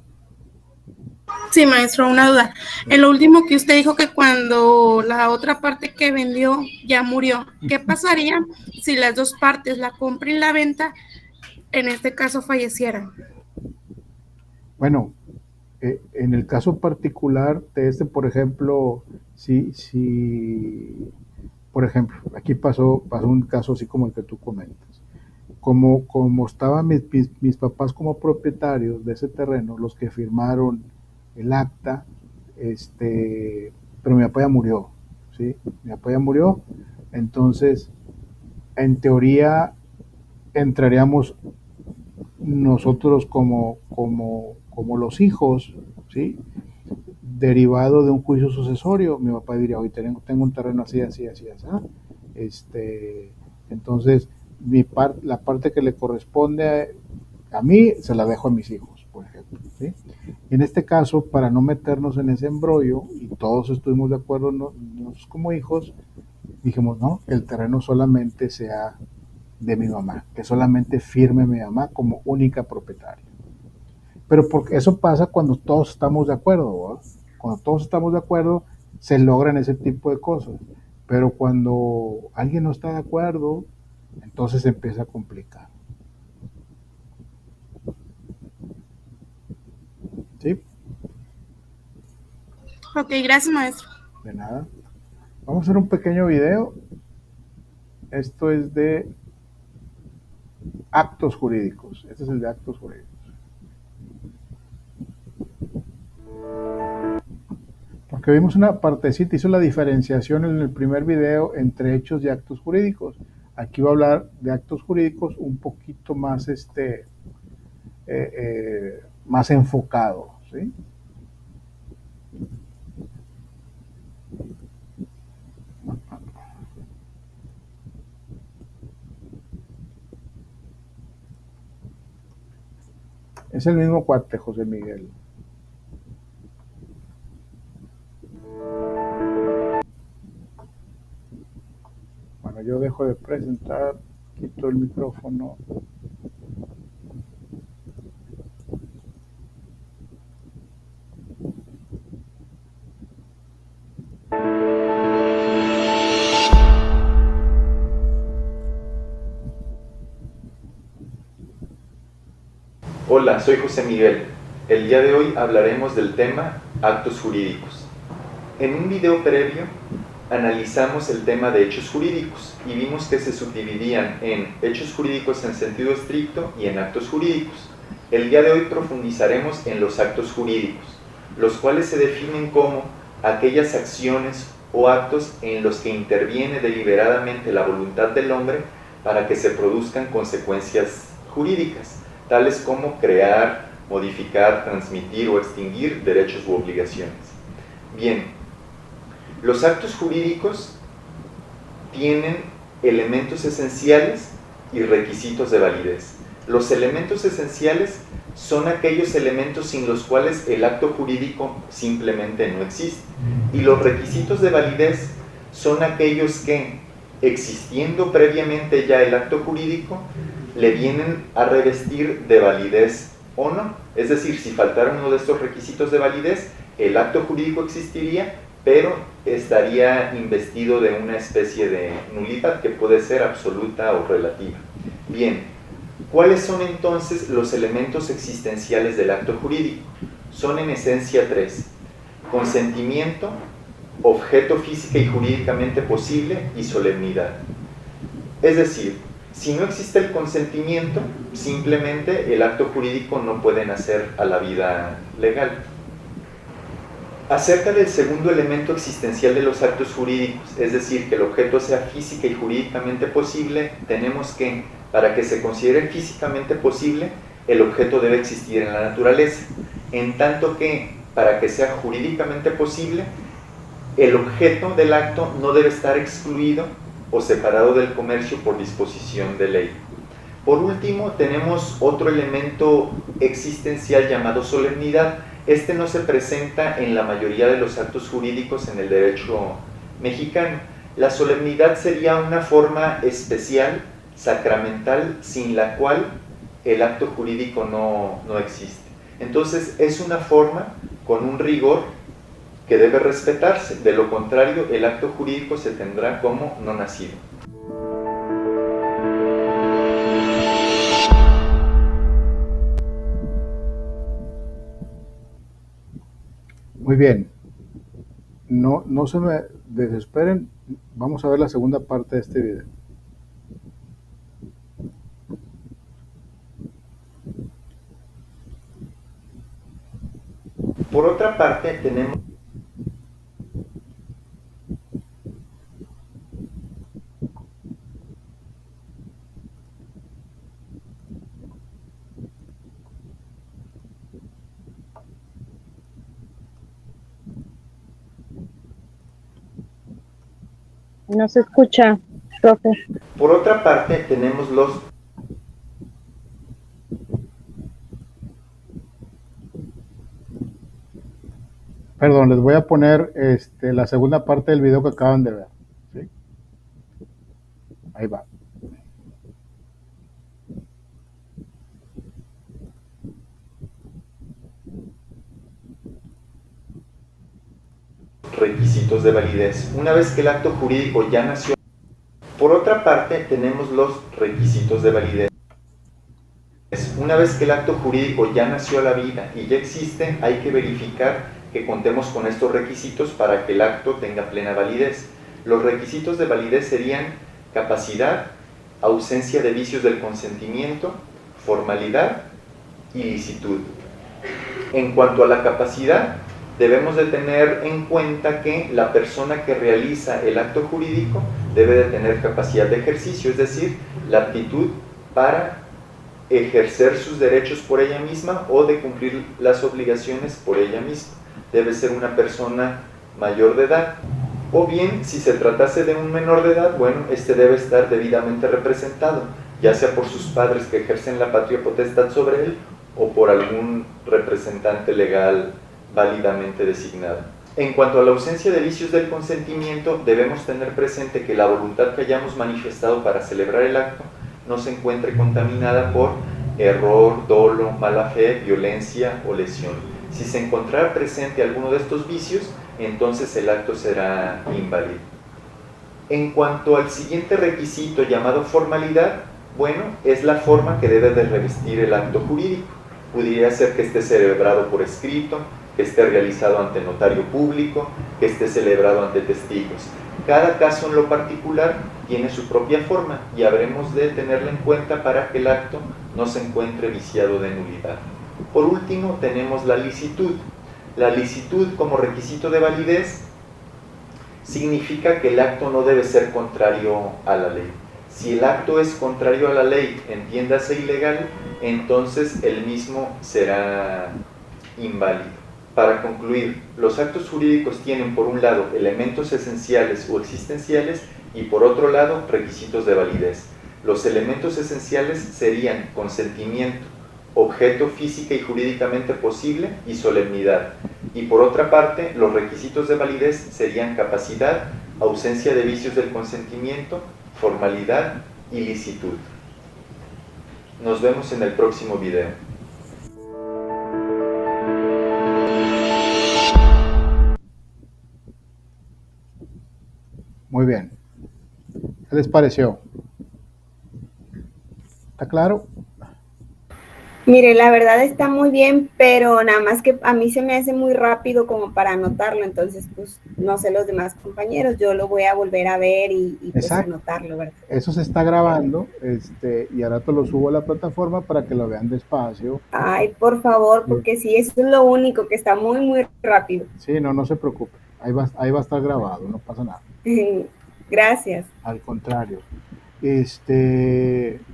Sí, maestro, una duda. En lo último que usted dijo que cuando la otra parte que vendió ya murió, ¿qué pasaría si las dos partes, la compra y la venta, en este caso fallecieran? Bueno, en el caso particular de por ejemplo, si por ejemplo, aquí pasó un caso así como el que tú comentas. Como estaban mis papás como propietarios de ese terreno, los que firmaron el acta, pero mi papá ya murió, ¿sí? Mi papá ya murió, entonces, en teoría, entraríamos nosotros como los hijos, ¿sí? Derivado de un juicio sucesorio. Mi papá diría, hoy tengo un terreno así, entonces, la parte que le corresponde a mí, se la dejo a mis hijos, por ejemplo, ¿sí? Y en este caso, para no meternos en ese embrollo, y todos estuvimos de acuerdo, nosotros como hijos, dijimos, no, que el terreno solamente sea de mi mamá, que solamente firme mi mamá como única propietaria. Pero porque eso pasa cuando todos estamos de acuerdo, ¿verdad? Cuando todos estamos de acuerdo, se logran ese tipo de cosas. Pero cuando alguien no está de acuerdo, entonces se empieza a complicar. ¿Sí? Ok, gracias, maestro. De nada. Vamos a hacer un pequeño video. Esto es de actos jurídicos. Este es el de actos jurídicos. Porque vimos una partecita, hizo la diferenciación en el primer video entre hechos y actos jurídicos. Aquí va a hablar de actos jurídicos un poquito más, más enfocado, ¿sí? Es el mismo cuate, José Miguel. Bueno, yo dejo de presentar, quito el micrófono. Hola, soy José Miguel. El día de hoy hablaremos del tema actos jurídicos. En un video previo analizamos el tema de hechos jurídicos y vimos que se subdividían en hechos jurídicos en sentido estricto y en actos jurídicos. El día de hoy profundizaremos en los actos jurídicos, los cuales se definen como aquellas acciones o actos en los que interviene deliberadamente la voluntad del hombre para que se produzcan consecuencias jurídicas, tales como crear, modificar, transmitir o extinguir derechos u obligaciones. Bien, los actos jurídicos tienen elementos esenciales y requisitos de validez. Los elementos esenciales son aquellos elementos sin los cuales el acto jurídico simplemente no existe. Y los requisitos de validez son aquellos que, existiendo previamente ya el acto jurídico, le vienen a revestir de validez o no. Es decir, si faltara uno de estos requisitos de validez, el acto jurídico existiría, pero estaría investido de una especie de nulidad que puede ser absoluta o relativa. Bien, ¿cuáles son entonces los elementos existenciales del acto jurídico? Son en esencia tres: consentimiento, objeto física y jurídicamente posible y solemnidad. Es decir, si no existe el consentimiento, simplemente el acto jurídico no puede nacer a la vida legal. Acerca del segundo elemento existencial de los actos jurídicos, es decir, que el objeto sea física y jurídicamente posible, tenemos que, para que se considere físicamente posible, el objeto debe existir en la naturaleza, en tanto que, para que sea jurídicamente posible, el objeto del acto no debe estar excluido o separado del comercio por disposición de ley. Por último, tenemos otro elemento existencial llamado solemnidad. Este no se presenta en la mayoría de los actos jurídicos en el derecho mexicano. La solemnidad sería una forma especial, sacramental, sin la cual el acto jurídico no existe. Entonces, es una forma con un rigor que debe respetarse. De lo contrario, el acto jurídico se tendrá como no nacido. Muy bien. No se me desesperen. Vamos a ver la segunda parte de este video. Por otra parte, tenemos No se escucha, profe. Por otra parte, tenemos los... Perdón, les voy a poner la segunda parte del video que acaban de ver. ¿Sí? Ahí va. requisitos de validez. Una vez que el acto jurídico ya nació. Por otra parte, tenemos los requisitos de validez. Una vez que el acto jurídico ya nació a la vida y ya existe, hay que verificar que contemos con estos requisitos para que el acto tenga plena validez. Los requisitos de validez serían capacidad, ausencia de vicios del consentimiento, formalidad y licitud. En cuanto a la capacidad, debemos de tener en cuenta que la persona que realiza el acto jurídico debe de tener capacidad de ejercicio, es decir, la aptitud para ejercer sus derechos por ella misma o de cumplir las obligaciones por ella misma. Debe ser una persona mayor de edad, o bien, si se tratase de un menor de edad, bueno, este debe estar debidamente representado, ya sea por sus padres que ejercen la patria potestad sobre él, o por algún representante legal válidamente designado. En cuanto a la ausencia de vicios del consentimiento, debemos tener presente que la voluntad que hayamos manifestado para celebrar el acto no se encuentre contaminada por error, dolo, mala fe, violencia o lesión. Si se encontrara presente alguno de estos vicios, entonces el acto será inválido. En cuanto al siguiente requisito llamado formalidad, bueno, es la forma que debe de revestir el acto jurídico. Pudiera ser que esté celebrado por escrito, que esté realizado ante notario público, que esté celebrado ante testigos. Cada caso en lo particular tiene su propia forma y habremos de tenerla en cuenta para que el acto no se encuentre viciado de nulidad. Por último, tenemos la licitud. La licitud como requisito de validez significa que el acto no debe ser contrario a la ley. Si el acto es contrario a la ley, entiéndase ilegal, entonces el mismo será inválido. Para concluir, los actos jurídicos tienen por un lado elementos esenciales o existenciales y por otro lado requisitos de validez. Los elementos esenciales serían consentimiento, objeto física y jurídicamente posible y solemnidad. Y por otra parte, los requisitos de validez serían capacidad, ausencia de vicios del consentimiento, formalidad y licitud. Nos vemos en el próximo video. Muy bien. ¿Qué les pareció? ¿Está claro? Mire, la verdad está muy bien, pero nada más que a mí se me hace muy rápido como para anotarlo, entonces pues no sé los demás compañeros, yo lo voy a volver a ver y pues anotarlo, ¿verdad? Eso se está grabando, y ahora te lo subo a la plataforma para que lo vean despacio. Ay, por favor, porque sí, eso es lo único, que está muy, muy rápido. Sí, no se preocupe, ahí va a estar grabado, no pasa nada. Gracias. Al contrario.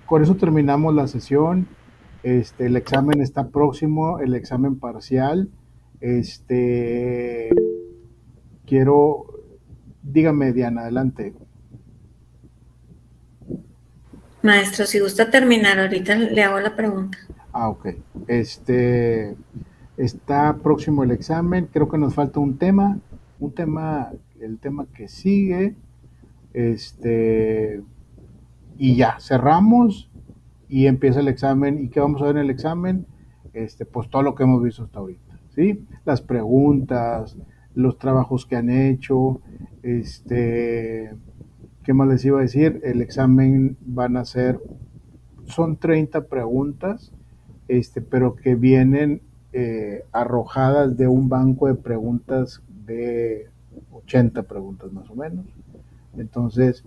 Con eso terminamos la sesión. El examen está próximo, el examen parcial. Dígame, Diana, adelante. Maestro, si gusta terminar, ahorita le hago la pregunta. Ok. Está próximo el examen, creo que nos falta el tema que sigue. Y ya, cerramos y empieza el examen. ¿Y qué vamos a ver en el examen? Pues todo lo que hemos visto hasta ahorita, ¿sí? Las preguntas, los trabajos que han hecho, ¿qué más les iba a decir? El examen son 30 preguntas, pero que vienen arrojadas de un banco de preguntas de 80 preguntas más o menos. Entonces,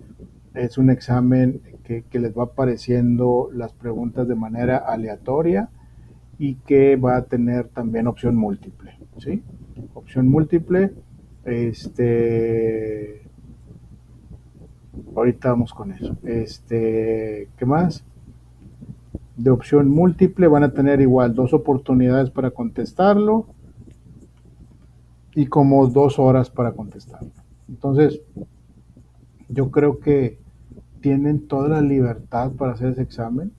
es un examen que les va apareciendo las preguntas de manera aleatoria y que va a tener también opción múltiple, ¿sí? Opción múltiple, ahorita vamos con eso. ¿Qué más? De opción múltiple van a tener igual 2 oportunidades para contestarlo y como 2 horas para contestarlo. Entonces, yo creo que tienen toda la libertad para hacer ese examen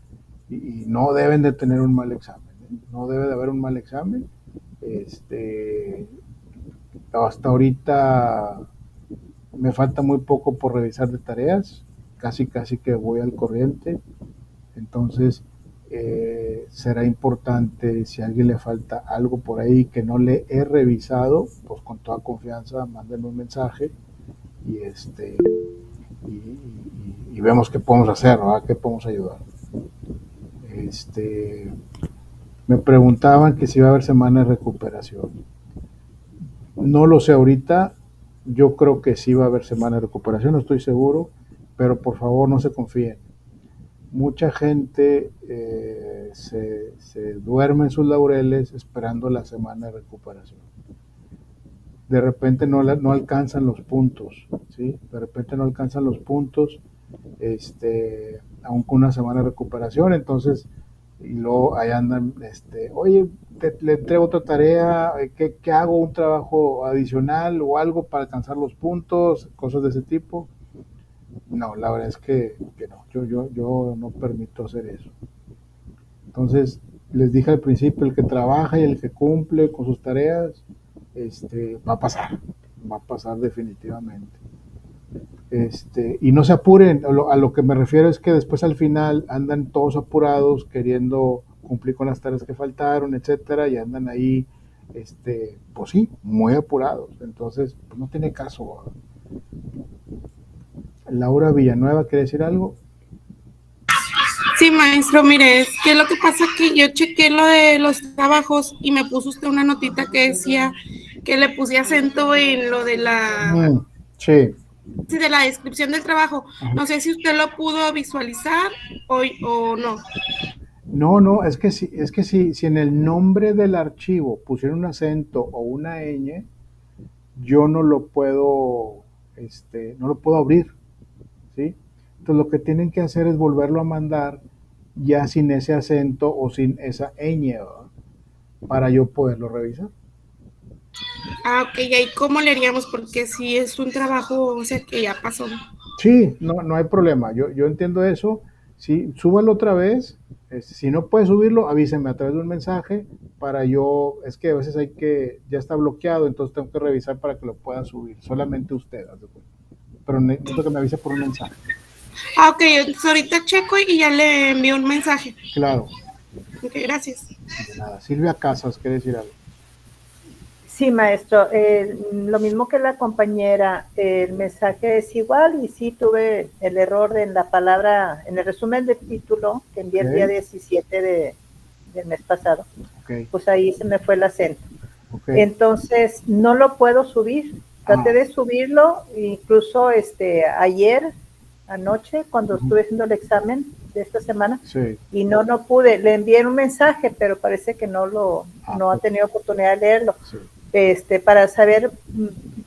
y no deben de tener un mal examen. No debe de haber un mal examen. Hasta ahorita me falta muy poco por revisar de tareas, casi que voy al corriente. Entonces, será importante, si a alguien le falta algo por ahí que no le he revisado, pues con toda confianza mándenme un mensaje y vemos qué podemos hacer, ¿verdad? ¿Qué podemos ayudar? Me preguntaban que si iba a haber semana de recuperación. No lo sé ahorita, yo creo que sí va a haber semana de recuperación, no estoy seguro, pero por favor no se confíen. Mucha gente se duerme en sus laureles esperando la semana de recuperación. De repente no alcanzan los puntos, ¿sí? De repente no alcanzan los puntos, aún con una semana de recuperación, entonces, y luego ahí andan, oye, le entrego otra tarea, ¿qué hago? ¿Un trabajo adicional o algo para alcanzar los puntos? Cosas de ese tipo. No, la verdad es que no, yo no permito hacer eso. Entonces, les dije al principio, el que trabaja y el que cumple con sus tareas, va a pasar definitivamente. Y no se apuren, a lo que me refiero es que después al final andan todos apurados queriendo cumplir con las tareas que faltaron, etcétera, y andan ahí, pues sí, muy apurados. Entonces, pues no tiene caso. Laura Villanueva, ¿quiere decir algo? Sí, maestro, mire, es que lo que pasa es que yo chequé lo de los trabajos y me puso usted una notita que decía que le puse acento en lo de la... Sí. Sí, de la descripción del trabajo. No sé si usted lo pudo visualizar o no. No, es que si en el nombre del archivo pusieron un acento o una ñ, yo no lo puedo abrir, ¿sí? Entonces lo que tienen que hacer es volverlo a mandar ya sin ese acento o sin esa ñ, ¿verdad? Para yo poderlo revisar. Ah, ok, ¿y ahí cómo le haríamos? Porque si es un trabajo, o sea, que ya pasó. Sí, no hay problema, yo entiendo eso. Sí, súbalo otra vez, Si no puede subirlo, avísenme a través de un mensaje para yo, es que a veces ya está bloqueado, entonces tengo que revisar para que lo pueda subir, solamente usted, pero necesito que me avise por un mensaje. Ah, ok, entonces ahorita checo y ya le envío un mensaje. Claro. Ok, gracias. De nada. Silvia Casas, ¿quiere decir algo? Sí, maestro, lo mismo que la compañera, el mensaje es igual y sí tuve el error en la palabra, en el resumen del título que envié el día 17 del mes pasado, pues ahí se me fue el acento. Entonces, no lo puedo subir, traté de subirlo, incluso ayer, anoche, cuando estuve haciendo el examen de esta semana, y no pude, le envié un mensaje, pero parece que no ha tenido oportunidad de leerlo. Para saber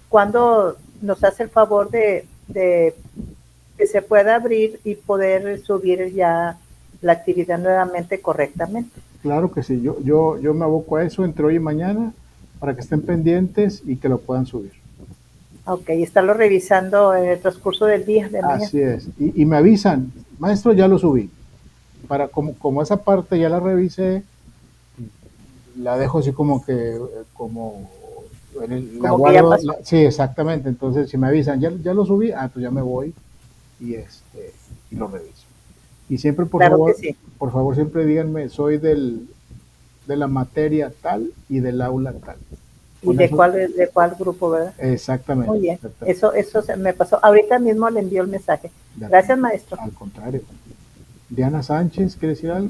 cuándo nos hace el favor de que se pueda abrir y poder subir ya la actividad nuevamente correctamente. Claro que sí, yo me aboco a eso entre hoy y mañana para que estén pendientes y que lo puedan subir. Ok, y estarlo revisando en el transcurso del día de mañana. Así es, y me avisan, maestro, ya lo subí. Para como esa parte ya la revisé, la dejo así como que la guardo, sí, exactamente. Entonces si me avisan ya lo subí, pues ya me voy y lo reviso. Y siempre por favor siempre díganme, soy de la materia tal y del aula tal. ¿Y de cuál grupo, verdad? Exactamente. Muy bien, eso se me pasó. Ahorita mismo le envío el mensaje. Gracias, maestro. Al contrario. Diana Sánchez, ¿quiere decir algo?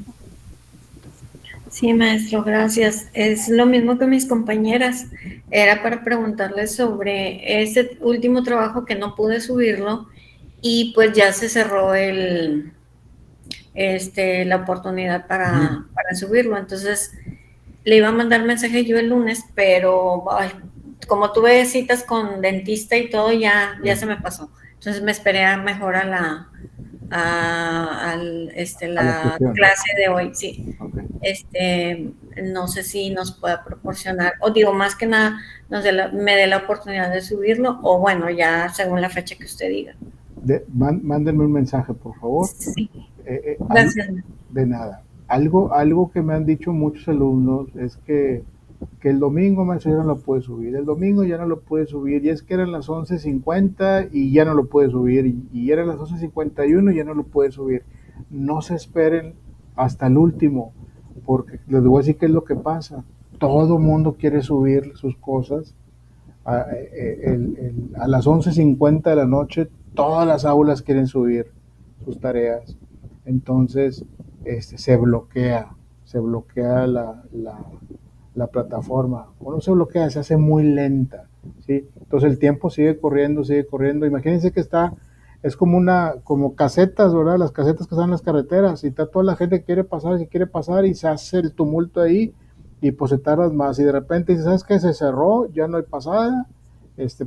Sí, maestro, gracias. Es lo mismo que mis compañeras. Era para preguntarles sobre ese último trabajo que no pude subirlo y pues ya se cerró la oportunidad para subirlo. Entonces, le iba a mandar mensaje yo el lunes, pero como tuve citas con dentista y todo, ya se me pasó. Entonces me esperé mejor a la clase de hoy, sí. No sé si nos pueda proporcionar, o digo, más que nada, me dé la oportunidad de subirlo, o bueno, ya según la fecha que usted diga. Mándenme un mensaje, por favor. Sí. Gracias. De nada. Algo que me han dicho muchos alumnos es que el domingo, maestro, ya no lo puede subir, el domingo ya no lo puede subir, y es que eran las 11:50 y ya no lo puede subir, y eran las 11:51 y ya no lo puede subir. No se esperen hasta el último, porque les voy a decir qué es lo que pasa. Todo mundo quiere subir sus cosas a las 11:50 de la noche, todas las aulas quieren subir sus tareas, entonces se bloquea la plataforma, o no se bloquea, se hace muy lenta, ¿sí? Entonces el tiempo sigue corriendo, imagínense que es como casetas, ¿verdad? Las casetas que están en las carreteras, y está toda la gente que quiere pasar y se hace el tumulto ahí, y pues se tardan más, y de repente dices, ¿sabes qué? Se cerró, ya no hay pasada,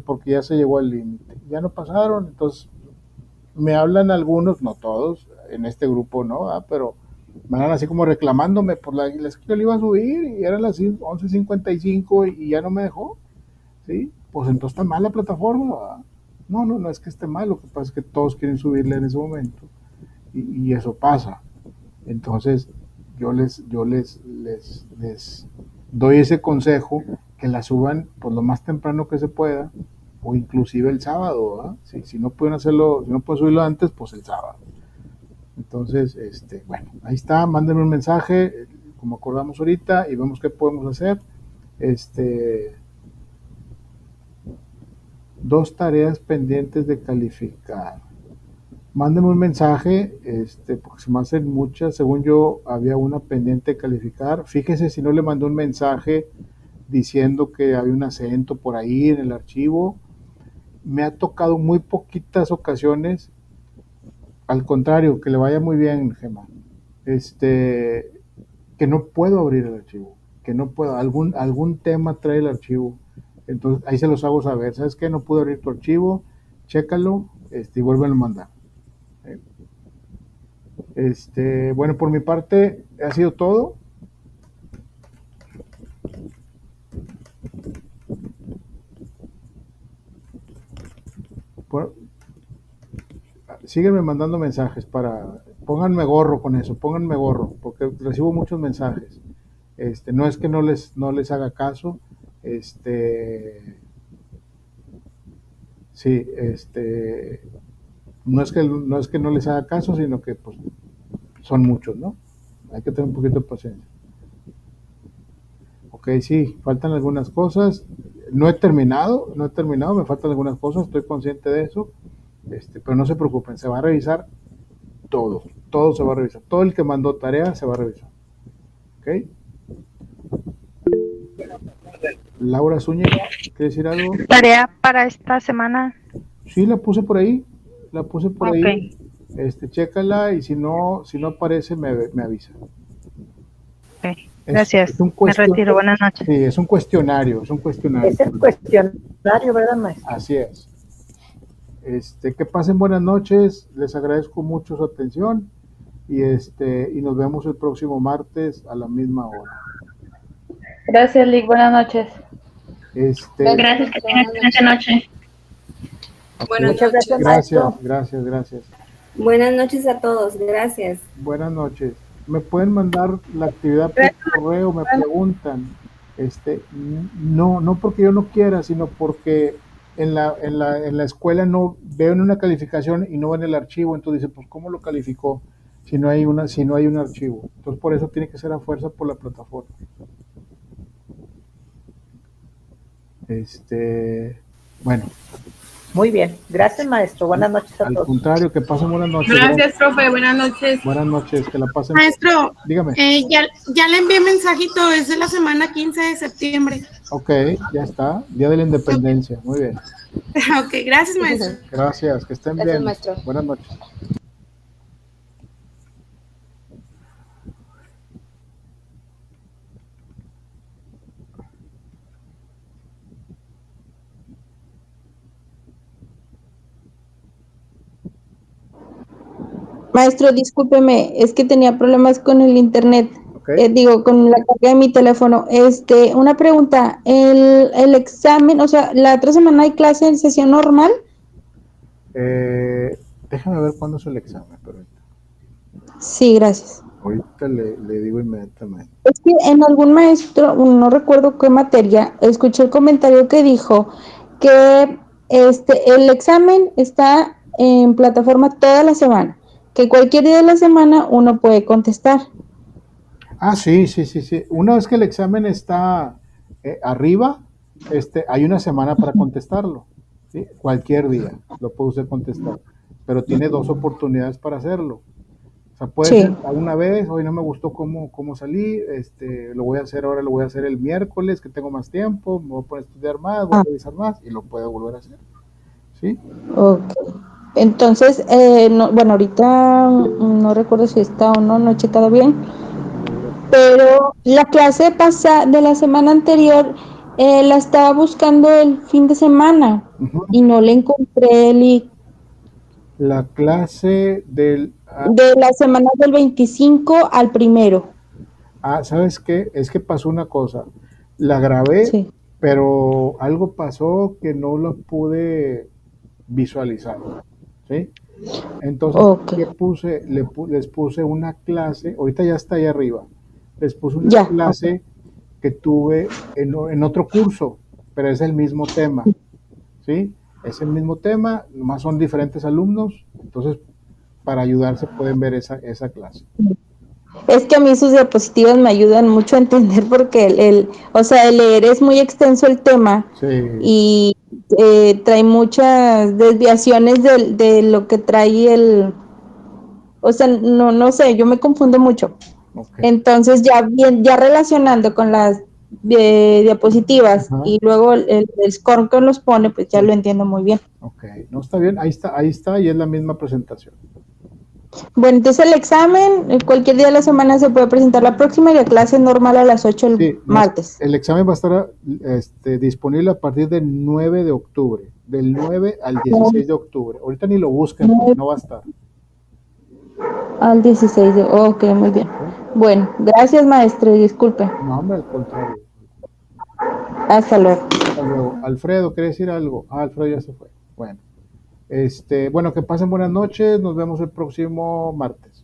porque ya se llegó al límite, ya no pasaron. Entonces me hablan algunos, no todos, en este grupo no, pero me hablan así como reclamándome por la que yo le iba a subir y eran las 11:55 y ya no me dejó, ¿sí? Pues entonces está mal la plataforma, ¿verdad? No es que esté mal, lo que pasa es que todos quieren subirle en ese momento y eso pasa. Entonces yo les doy ese consejo, que la suban pues lo más temprano que se pueda, o inclusive el sábado, ¿verdad? Si no pueden hacerlo, si no pueden subirlo antes, pues el sábado. Entonces, bueno, ahí está, mándenme un mensaje, como acordamos ahorita, y vemos qué podemos hacer. 2 tareas pendientes de calificar. Mándenme un mensaje, porque se me hacen muchas. Según yo, había una pendiente de calificar. Fíjese si no le mandé un mensaje diciendo que había un acento por ahí en el archivo. Me ha tocado muy poquitas ocasiones. Al contrario, que le vaya muy bien, Gemma. Que no puedo abrir el archivo. Que no puedo. Algún tema trae el archivo. Entonces, ahí se los hago saber. ¿Sabes qué? No puedo abrir tu archivo. Chécalo, y vuélvelo a mandar. Bueno, por mi parte ha sido todo. Síguenme mandando mensajes pónganme gorro con eso, pónganme gorro, porque porque recibo muchos mensajes. No es que no les haga caso, sí, no es que no les haga caso, sino que pues son muchos, ¿no? Hay que tener un poquito de paciencia. Ok, sí, faltan algunas cosas. No he terminado, me faltan algunas cosas, estoy consciente de eso, pero no se preocupen, se va a revisar todo se va a revisar. Todo el que mandó tarea se va a revisar. ¿Ok? Laura Zúñiga, ¿quiere decir algo? ¿Tarea para esta semana? Sí, la puse por ahí. Ahí. Chécala y si no aparece, me avisa. Ok, gracias. Me retiro, buenas noches. Sí, es un cuestionario. Es el cuestionario, ¿verdad, maestro? Así es. Que pasen buenas noches, les agradezco mucho su atención y nos vemos el próximo martes a la misma hora. Gracias, Lick. Buenas noches. Gracias, que tengan excelente noche. Muchas gracias. Gracias. Buenas noches a todos, gracias. Buenas noches. Me pueden mandar la actividad por correo, me preguntan. No porque yo no quiera, sino porque en la escuela no veo en una calificación y no en el archivo, entonces dice, pues ¿cómo lo calificó si no hay un archivo? Entonces por eso tiene que ser a fuerza por la plataforma. Bueno. Muy bien, gracias maestro, buenas noches a todos. Al contrario, que pasen buenas noches. Gracias, profe, buenas noches. Buenas noches, que la pasen. Maestro, dígame. Ya le envié mensajito, es de la semana 15 de septiembre. Ok, ya está, Día de la Independencia, muy bien. Ok, gracias maestro. Gracias, que estén bien. Maestro. Buenas noches. Maestro, discúlpeme, es que tenía problemas con el internet. Okay. Con la carga de mi teléfono. Una pregunta, el examen, o sea, ¿la otra semana hay clase en sesión normal? Déjame ver cuándo es el examen, pero sí, gracias. Ahorita le digo inmediatamente. Es que en algún maestro, no recuerdo qué materia, escuché el comentario que dijo que el examen está en plataforma toda la semana, que cualquier día de la semana uno puede contestar. Ah, sí. Una vez que el examen está arriba, hay una semana para contestarlo. ¿Sí? Cualquier día lo puede usted contestar, pero tiene 2 oportunidades para hacerlo. O sea, puede ser una vez, hoy no me gustó cómo salí, lo voy a hacer el miércoles, que tengo más tiempo, me voy a poner a estudiar más, voy a revisar más, y lo puedo volver a hacer. ¿Sí? Ok. Entonces, ahorita no recuerdo si está o no he checado bien, pero la clase de la semana anterior la estaba buscando el fin de semana y no le encontré el link. La clase de la semana del 25 al 1. ¿Sabes qué? Es que pasó una cosa, la grabé, pero algo pasó que no lo pude visualizar, ¿sí? Entonces, ¿qué puse? Les puse una clase, ahorita ya está ahí arriba, les puse una clase que tuve en otro curso, pero es el mismo tema, ¿sí? Es el mismo tema, nomás son diferentes alumnos, entonces para ayudarse pueden ver esa clase. Es que a mí sus diapositivas me ayudan mucho a entender porque el leer es muy extenso el tema y trae muchas desviaciones de lo que trae no sé, yo me confundo mucho. Okay. Entonces ya relacionando con las diapositivas y luego el score que los pone, pues ya lo entiendo muy bien. Ok, no está bien, ahí está y es la misma presentación. Bueno, entonces el examen, cualquier día de la semana se puede presentar la próxima y la clase normal a las 8 el martes. El examen va a estar disponible a partir del 9 de octubre, del 9 al 16 de octubre. Ahorita ni lo busquen, no va a estar. Al 16 de ok, muy bien. Bueno, gracias maestro, disculpe. No, hombre, al contrario. Hasta luego. Hasta luego. Alfredo, ¿quiere decir algo? Alfredo ya se fue. Bueno. Bueno, que pasen buenas noches, nos vemos el próximo martes.